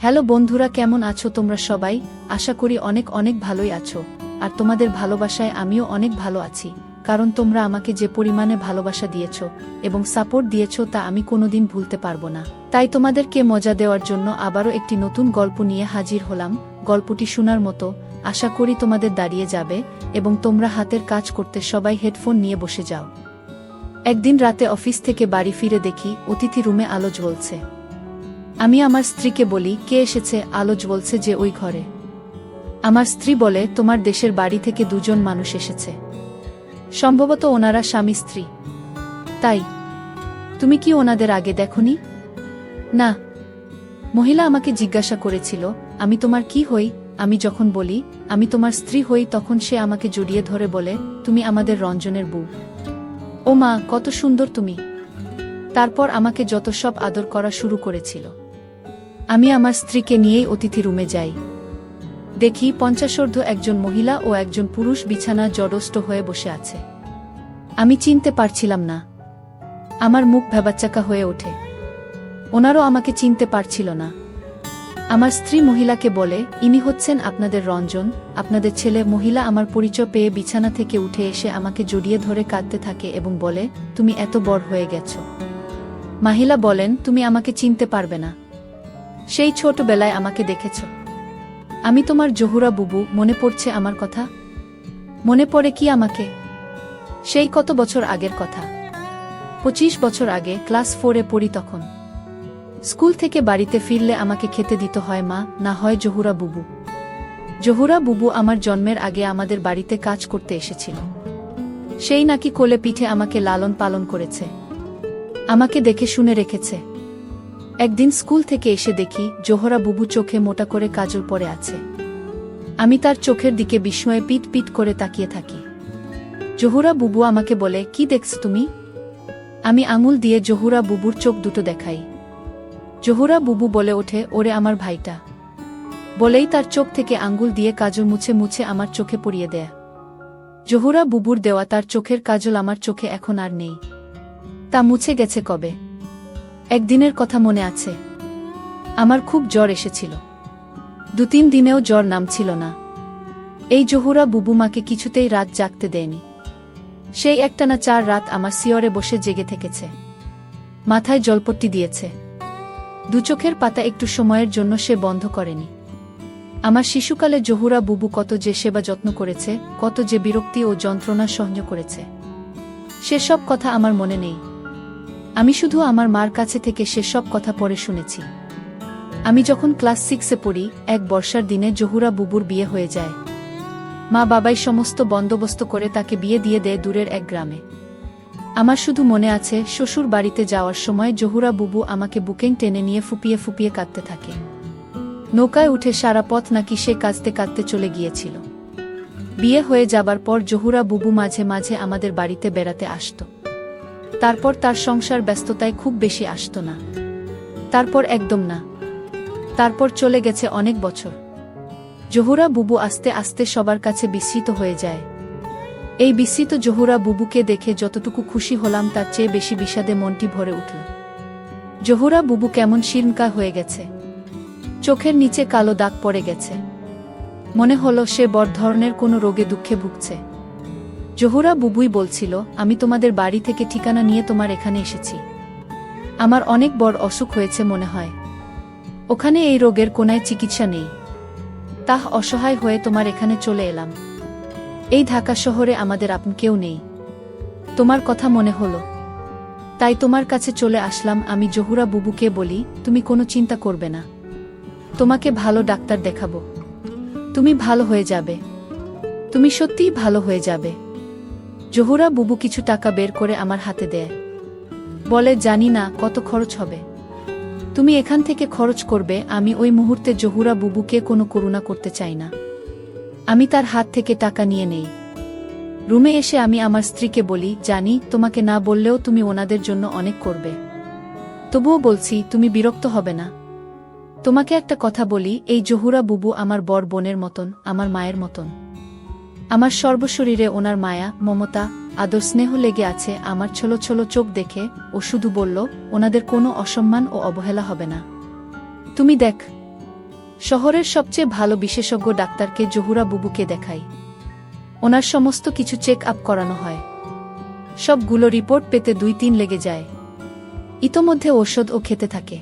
Hello বন্ধুরা, কেমন আছো তোমরা সবাই? আশা করি অনেক অনেক ভালোই আছো। আর তোমাদের ভালোবাসায় আমিও অনেক ভালো আছি, কারণ তোমরা আমাকে যে পরিমাণে ভালোবাসা দিয়েছো এবং সাপোর্ট দিয়েছো তা আমি কোনোদিন ভুলতে পারবো না। তাই তোমাদেরকে মজা দেওয়ার জন্য আবারও একটি নতুন গল্প নিয়ে হাজির হলাম। গল্পটি শোনার মতো, আশা করি তোমাদের দাঁড়িয়ে যাবে এবং তোমরা হাতের কাজ করতে সবাই হেডফোন নিয়ে বসে যাও। একদিন রাতে অফিস থেকে বাড়ি ফিরে দেখি অতিথি রুমে আলো জ্বলছে। আমি আমার স্ত্রীকে বলি, কে এসেছে? আলো জ্বলছে যে ওই ঘরে। আমার স্ত্রী বলে, তোমার দেশের বাড়ি থেকে দুজন মানুষ এসেছে, সম্ভবত ওনারা স্বামী স্ত্রী। তাই তুমি কি ওনাদের আগে দেখোনি? না। মহিলা আমাকে জিজ্ঞাসা করেছিল, আমি তোমার কি হই? আমি যখন বলি আমি তোমার স্ত্রী হই, তখন সে আমাকে জড়িয়ে ধরে বলে, তুমি আমাদের রঞ্জনের বউ। ও মা, কত সুন্দর তুমি! তারপর আমাকে যত সব আদর করা শুরু করেছিল। আমি আমার স্ত্রীকে নিয়েই অতিথি রুমে যাই। দেখি 50 একজন মহিলা ও একজন পুরুষ বিছানা জড়ষ্ট হয়ে বসে আছে। আমি চিনতে পারছিলাম না। আমার মুখ ভ্যাবাচ্চাকা হয়ে ওঠে। ওনারও আমাকে চিনতে পারছিল না। আমার স্ত্রী মহিলাকে বলে, ইনি হচ্ছেন আপনাদের রঞ্জন, আপনাদের ছেলে। মহিলা আমার পরিচয় পেয়ে বিছানা থেকে উঠে এসে আমাকে জড়িয়ে ধরে কাঁদতে থাকে এবং বলে, তুমি এত বড় হয়ে গেছ। মহিলা বলেন, তুমি আমাকে চিনতে পারবে না, সেই ছোটবেলায় আমাকে দেখেছ। আমি তোমার জহুরা বুবু। মনে পড়ছে আমার কথা? মনে পড়ে কি আমাকে? সেই কত বছর আগের কথা, 25 বছর আগে, ক্লাস 4-এ পড়ি তখন। স্কুল থেকে বাড়িতে ফিরলে আমাকে খেতে দিত হয় মা, না হয় জহুরা বুবু। জহুরা বুবু আমার জন্মের আগে আমাদের বাড়িতে কাজ করতে এসেছিল। সেই নাকি কোলে পিঠে আমাকে লালন পালন করেছে, আমাকে দেখে শুনে রেখেছে। একদিন স্কুল থেকে এসে দেখি জোহরা বুবু চোখে মোটা করে কাজল পরে আছে। আমি তার চোখের দিকে বিস্ময়ে পিট পিট করে তাকিয়ে থাকি। জহুরা বুবু আমাকে বলে, কি দেখছ তুমি? আমি আঙুল দিয়ে জহুরা বুবুর চোখ দুটো দেখাই। জহুরা বুবু বলে ওঠে, ওরে আমার ভাইটা। বলেই তার চোখ থেকে আঙ্গুল দিয়ে কাজল মুছে মুছে আমার চোখে পরিয়ে দেয়। জহুরা বুবুর দেওয়া তার চোখের কাজল আমার চোখে এখন আর নেই। তা মুছে গেছে কবে। একদিনের কথা মনে আছে, আমার খুব জ্বর এসেছিল। 2-3 দিনেও জ্বর নামছিল না। এই জহুরা বুবু মাকে কিছুতেই রাত জাগতে দেয়নি। সেই একটানা 4 রাত আমার সিয়রে বসে জেগে থেকেছে। মাথায় জলপট্টি দিয়েছে। 2 চোখের পাতা একটু সময়ের জন্য সে বন্ধ করেনি। আমার শিশুকালে জহুরা বুবু কত যে সেবা যত্ন করেছে, কত যে বিরক্তি ও যন্ত্রণা সহ্য করেছে, সেসব কথা আমার মনে নেই। আমি শুধু আমার মার কাছে থেকে সেসব কথা পরে শুনেছি। আমি যখন ক্লাস 6-এ পড়ি, এক বর্ষার দিনে জহুরা বুবুর বিয়ে হয়ে যায়। মা বাবাই সমস্ত বন্দোবস্ত করে তাকে বিয়ে দিয়ে দেয় দূরের এক গ্রামে। আমার শুধু মনে আছে, শ্বশুর বাড়িতে যাওয়ার সময় জহুরা বুবু আমাকে বুকেং টেনে নিয়ে ফুপিয়ে ফুপিয়ে কাঁদতে থাকে। নৌকায় উঠে সারা পথ নাকি সে কাঁদতে কাঁদতে চলে গিয়েছিল। বিয়ে হয়ে যাবার পর জহুরা বুবু মাঝে মাঝে আমাদের বাড়িতে বেড়াতে আসত। তারপর তার সংসার ব্যস্ততায় খুব বেশি আসত না। তারপর একদম না। তারপর চলে গেছে অনেক বছর। জহুরা বুবু আস্তে আস্তে সবার কাছে বিস্মৃত হয়ে যায়। এই বিস্মৃত জহুরা বুবুকে দেখে যতটুকু খুশি হলাম তার চেয়ে বেশি বিষাদে মনটি ভরে উঠল। জহুরা বুবু কেমন শীর্ণকা হয়ে গেছে। চোখের নিচে কালো দাগ পড়ে গেছে। মনে হলো সে বড় ধরনের কোনো রোগে দুঃখে ভুগছে। জহুরা বুবুই বলছিল, আমি তোমাদের বাড়ি থেকে ঠিকানা নিয়ে তোমার এখানে এসেছি। আমার অনেক বড় অসুখ হয়েছে মনে হয়। ওখানে এই রোগের কোনায় চিকিৎসা নেই। তাহ অসহায় হয়ে তোমার এখানে চলে এলাম। এই ঢাকা শহরে আমাদের আপন কেউ নেই। তোমার কথা মনে হলো, তাই তোমার কাছে চলে আসলাম। আমি জহুরা বুবুকে বলি, তুমি কোনো চিন্তা করবে না, তোমাকে ভালো ডাক্তার দেখাবো। তুমি ভালো হয়ে যাবে, তুমি সত্যিই ভালো হয়ে যাবে। জহুরা বুবু কিছু টাকা বের করে আমার হাতে দেয়। বলে, জানি না কত খরচ হবে, তুমি এখান থেকে খরচ করবে। আমি ওই মুহূর্তে জহুরা বুবুকে কোনো করুণা করতে চাই না। আমি তার হাত থেকে টাকা নিয়ে নেই। রুমে এসে আমি আমার স্ত্রীকে বলি, জানি তোমাকে না বললেও তুমি ওনাদের জন্য অনেক করবে, তবুও বলছি, তুমি বিরক্ত হবে না। তোমাকে একটা কথা বলি, এই জহুরা বুবু আমার বড় বোনের মতন, আমার মায়ের মতন। আমার সর্বশরীরে ওনার মায়া, মমতা, আদর, স্নেহ লেগে আছে। আমার ছোলো ছোলো চোখ দেখে ও শুধু বলল, ওনাদের কোনো অসম্মান ও অবহেলা হবে না। তুমি দেখ, শহরের সবচেয়ে ভালো বিশেষজ্ঞ ডাক্তারকে জহুরা বুবুকে দেখাই। ওনার সমস্ত কিছু চেক আপ করানো হয়। সবগুলো রিপোর্ট পেতে 2-3 লেগে যায়। ইতোমধ্যে ঔষধও খেতে থাকে।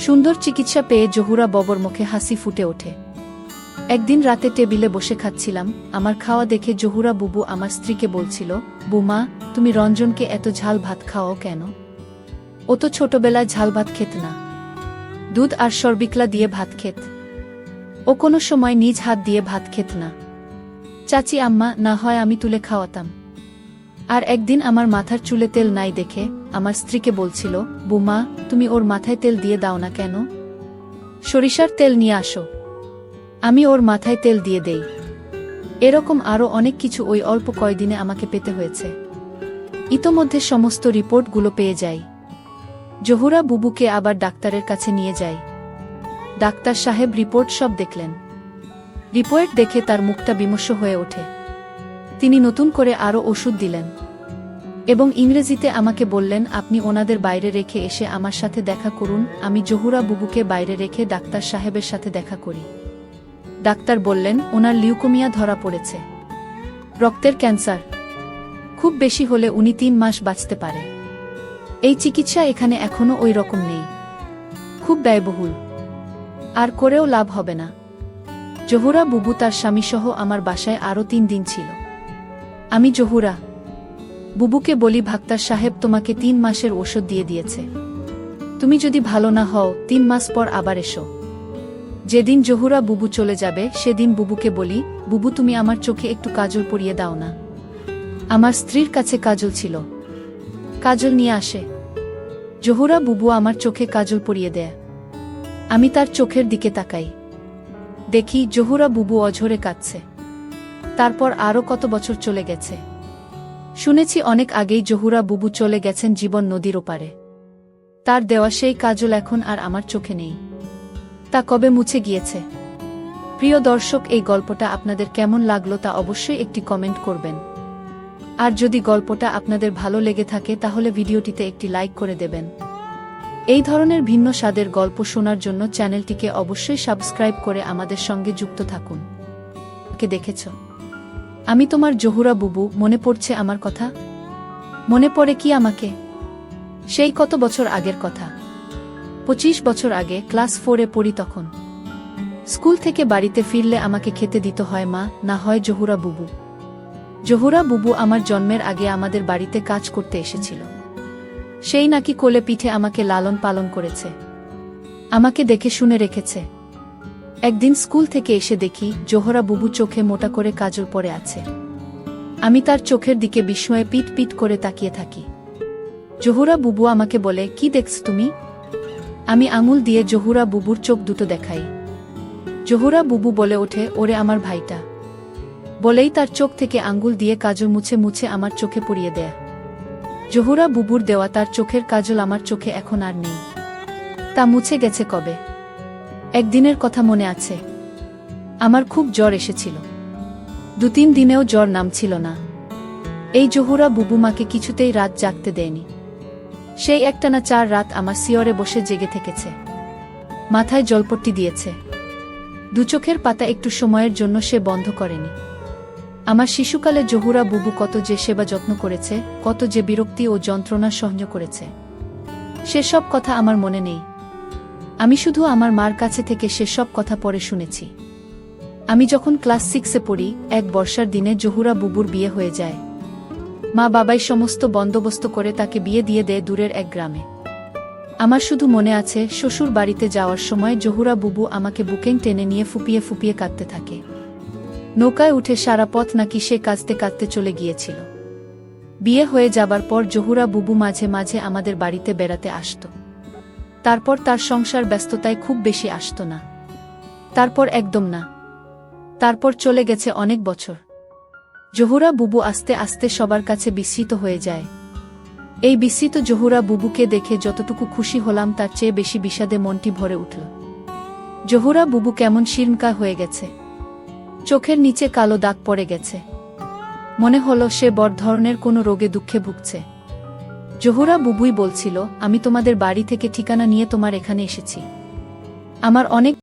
সুন্দর চিকিৎসা পেয়ে জহুরা ববর মুখে হাসি ফুটে ওঠে। একদিন রাতে টেবিলে বসে খাচ্ছিলাম, আমার খাওয়া দেখে জহুরা বুবু আমার স্ত্রীকে বলছিল, বুমা, তুমি রঞ্জনকে এত ঝাল ভাত খাওয়াও কেন? ও তো ছোটবেলায় ঝাল ভাত খেত না, দুধ আর সরবিকলা দিয়ে ভাত খেত। ও কোনো সময় নিজ হাত দিয়ে ভাত খেত না। চাচি আম্মা না হয় আমি তুলে খাওয়াতাম। আর একদিন আমার মাথার চুলে তেল নাই দেখে আমার স্ত্রীকে বলছিল, বুমা, তুমি ওর মাথায় তেল দিয়ে দাও না কেন? সরিষার তেল নিয়ে আসো। আমি ওর মাথায় তেল দিয়ে দেই। এরকম আরও অনেক কিছু ওই অল্প কয়দিনে আমাকে পেতে হয়েছে। ইতোমধ্যে সমস্ত রিপোর্টগুলো পেয়ে যাই। জহুরা বুবুকে আবার ডাক্তারের কাছে নিয়ে যাই। ডাক্তার সাহেব রিপোর্ট সব দেখলেন। রিপোর্ট দেখে তার মুখটা বিমর্ষ হয়ে ওঠে। তিনি নতুন করে আরও ওষুধ দিলেন এবং ইংরেজিতে আমাকে বললেন, আপনি ওনাদের বাইরে রেখে এসে আমার সাথে দেখা করুন। আমি জহুরা বুবুকে বাইরে রেখে ডাক্তার সাহেবের সাথে দেখা করি। ডাক্তার বললেন, ওনার লিউকোমিয়া ধরা পড়েছে, রক্তের ক্যান্সার। খুব বেশি হলে উনি 3 মাস বাঁচতে পারে। এই চিকিৎসা এখানে এখনো ওই রকম নেই, খুব ব্যয়বহুল, আর করেও লাভ হবে না। জহুরা বুবু তার স্বামীসহ আমার বাসায় আরও 3 দিন ছিল। আমি জহুরা বুবুকে বলি, ডাক্তার সাহেব তোমাকে 3 মাসের ওষুধ দিয়ে দিয়েছে। তুমি যদি ভালো না হও 3 মাস পর আবার এসো। যেদিন জহুরা বুবু চলে যাবে সেদিন বুবুকে বলি, বুবু তুমি আমার চোখে একটু কাজল পরিয়ে দাও না। আমার স্ত্রীর কাছে কাজল ছিল, কাজল নিয়ে আসে। জহুরা বুবু আমার চোখে কাজল পরিয়ে দেয়। আমি তার চোখের দিকে তাকাই, দেখি জহুরা বুবু অঝরে কাঁদছে। তারপর আরও কত বছর চলে গেছে। শুনেছি অনেক আগেই জহুরা বুবু চলে গেছেন জীবন নদীর ওপারে। তার দেওয়া সেই কাজল এখন আর আমার চোখে নেই। তা কবে মুছে গিয়েছে। প্রিয় দর্শক, এই গল্পটা আপনাদের কেমন লাগলো তা অবশ্যই একটি কমেন্ট করবেন। আর যদি গল্পটা আপনাদের ভালো লেগে থাকে তাহলে ভিডিওটিতে একটি লাইক করে দেবেন। এই ধরনের ভিন্ন স্বাদের গল্প শোনার জন্য চ্যানেলটিকে অবশ্যই সাবস্ক্রাইব করে আমাদের সঙ্গে যুক্ত থাকুন। কে দেখেছ? আমি তোমার জহুরা বুবু। মনে পড়ছে আমার কথা? মনে পড়ে কি আমাকে? সেই কত বছর আগের কথা, 25 বছর আগে, ক্লাস 4-এ পড়ি তখন। স্কুল থেকে বাড়িতে ফিরলে আমাকে খেতে দিত হয় মা, না হয় জহুরা বুবু। জহুরা বুবু আমার জন্মের আগে আমাদের বাড়িতে কাজ করতে এসেছিল। সেই নাকি কোলে পিঠে আমাকে লালন পালন করেছে, আমাকে দেখে শুনে রেখেছে। একদিন স্কুল থেকে এসে দেখি জহুরা বুবু চোখে মোটা করে কাজল পরে আছে। আমি তার চোখের দিকে বিস্ময়ে পিট পিট করে তাকিয়ে থাকি। জহুরা বুবু আমাকে বলে, কি দেখছ তুমি? আমি আঙুল দিয়ে জহুরা বুবুর চোখ দুটো দেখাই। জহুরা বুবু বলে ওঠে, ওরে আমার ভাইটা। বলেই তার চোখ থেকে আঙ্গুল দিয়ে কাজল মুছে মুছে আমার চোখে পরিয়ে দেয়। জহুরা বুবুর দেওয়া তার চোখের কাজল আমার চোখে এখন আর নেই। তা মুছে গেছে কবে। একদিনের কথা মনে আছে, আমার খুব জ্বর এসেছিল। 2-3 দিনেও জ্বর নামছিল না। এই জহুরা বুবু মাকে কিছুতেই রাত জাগতে দেয়নি। সেই একটানা 4 রাত আমার সিয়রে বসে জেগে থেকেছে, মাথায় জলপট্টি দিয়েছে। 2 চোখের পাতা একটু সময়ের জন্য সে বন্ধ করেনি। আমার শিশুকালে জহুরা বুবু কত যে সেবা যত্ন করেছে, কত যে বিরক্তি ও যন্ত্রণা সহ্য করেছে, সেসব কথা আমার মনে নেই। আমি শুধু আমার মার কাছে থেকে সেসব কথা পরে শুনেছি। আমি যখন ক্লাস 6-এ পড়ি, এক বর্ষার দিনে জহুরা বুবুর বিয়ে হয়ে যায়। মা বাবাই সমস্ত বন্দোবস্ত করে তাকে বিয়ে দিয়ে দেয় দূরের এক গ্রামে। আমার শুধু মনে আছে, শ্বশুর বাড়িতে যাওয়ার সময় জহুরা বুবু আমাকে বুকেন টেনে নিয়ে ফুপিয়ে ফুপিয়ে কাঁদতে থাকে। নৌকায় উঠে সারা পথ নাকি সে কাঁদতে কাঁদতে চলে গিয়েছিল। বিয়ে হয়ে যাবার পর জহুরা বুবু মাঝে মাঝে আমাদের বাড়িতে বেড়াতে আসত। তারপর তার সংসার ব্যস্ততায় খুব বেশি আসত না। তারপর একদম না। তারপর চলে গেছে অনেক বছর। জহুরা বুবু আস্তে আস্তে সবার কাছে বিস্মৃত হয়ে যায়। এই বিস্মৃত জহুরা বুবুকে দেখে যতটুকু খুশি হলাম তার চেয়ে বেশি বিষাদে মনটি ভরে উঠল। জহুরা বুবু কেমন শীর্ণকায় হয়ে গেছে, চোখের নিচে কালো দাগ পড়ে গেছে। মনে হলো সে বড় ধরনের কোনো রোগে দুঃখে ভুগছে। জহুরা বুবুই বলছিল, আমি তোমাদের বাড়ি থেকে ঠিকানা নিয়ে তোমার এখানে এসেছি। আমার অনেক